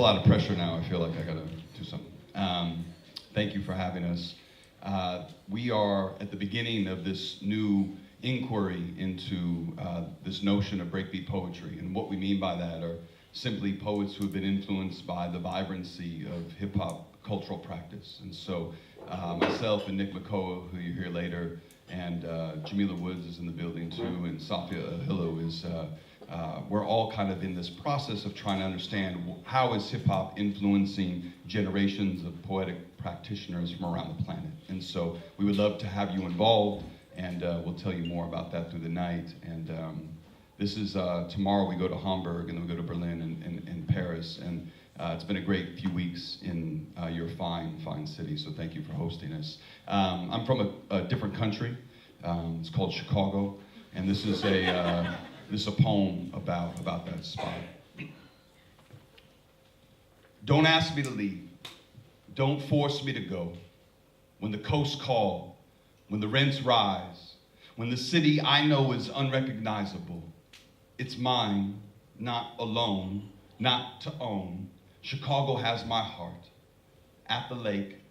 lot of pressure now. I feel like I gotta do something. Thank you for having us. We are at the beginning of this new inquiry into this notion of breakbeat poetry, and what we mean by that are simply poets who have been influenced by the vibrancy of hip-hop cultural practice. And so myself and Nick McCoa, who you hear later, and Jamila Woods is in the building too, and Safia Ahillo is, we're all kind of in this process of trying to understand how is hip-hop influencing generations of poetic practitioners from around the planet. And so we would love to have you involved, and we'll tell you more about that through the night. And this is, tomorrow we go to Hamburg, and then we go to Berlin and Paris, and it's been a great few weeks in your fine, fine city, so thank you for hosting us. I'm from a different country. It's called Chicago, and this is a poem about that spot. Don't ask me to leave. Don't force me to go. When the coast call, when the rents rise, when the city I know is unrecognizable, it's mine, not alone, not to own. Chicago has my heart. At the lake,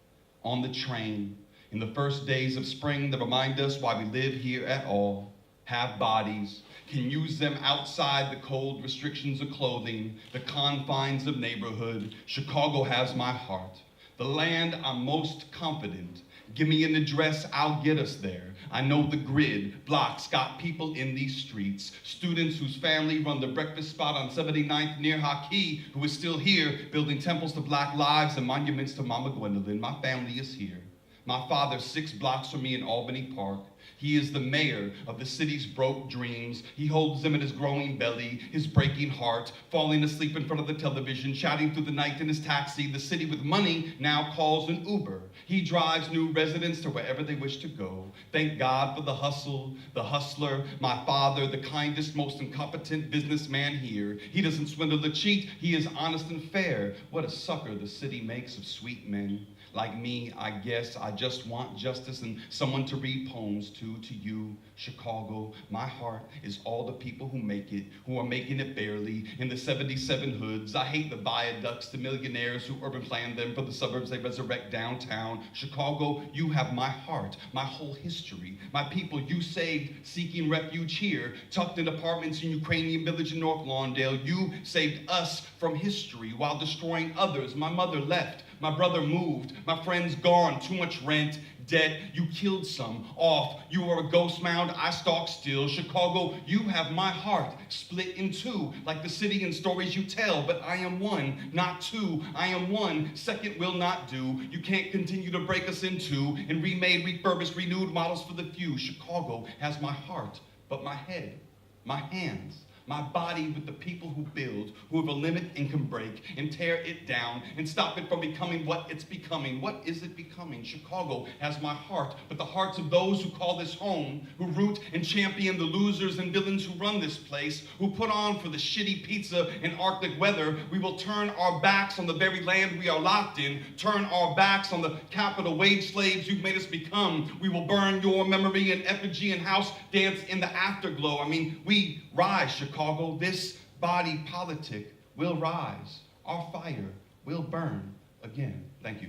on the train, in the first days of spring that remind us why we live here at all, have bodies, can use them outside the cold restrictions of clothing, the confines of neighborhood. Chicago has my heart. The land I'm most confident. Give me an address, I'll get us there. I know the grid, blocks, got people in these streets. Students whose family run the breakfast spot on 79th near Haki, who is still here, building temples to Black lives and monuments to Mama Gwendolyn. My family is here. My father 6 blocks from me in Albany Park. He is the mayor of the city's broke dreams. He holds them in his growing belly, his breaking heart, falling asleep in front of the television, shouting through the night in his taxi. The city with money now calls an Uber. He drives new residents to wherever they wish to go. Thank God for the hustle, the hustler, my father, the kindest, most incompetent businessman here. He doesn't swindle or cheat, he is honest and fair. What a sucker the city makes of sweet men. Like me, I guess, I just want justice and someone to read poems to you, Chicago. My heart is all the people who make it, who are making it barely, in the 77 hoods. I hate the viaducts, the millionaires who urban plan them for the suburbs they resurrect downtown. Chicago, you have my heart, my whole history, my people you saved seeking refuge here, tucked in apartments in Ukrainian village in North Lawndale. You saved us from history while destroying others. My mother left, my brother moved, my friends gone, too much rent, debt, you killed some, off, you are a ghost mound, I stalk still. Chicago, you have my heart, split in two, like the city and stories you tell, but I am one, not two, I am one, second will not do. You can't continue to break us in two, and remade, refurbished, renewed models for the few. Chicago has my heart, but my head, my hands, my body with the people who build, who have a limit and can break, and tear it down, and stop it from becoming what it's becoming. What is it becoming? Chicago has my heart, but the hearts of those who call this home, who root and champion the losers and villains who run this place, who put on for the shitty pizza and Arctic weather. We will turn our backs on the very land we are locked in, turn our backs on the capital wage slaves you've made us become. We will burn your memory in effigy and house dance in the afterglow. I mean, we rise, Chicago, this body politic will rise. Our fire will burn again. Thank you.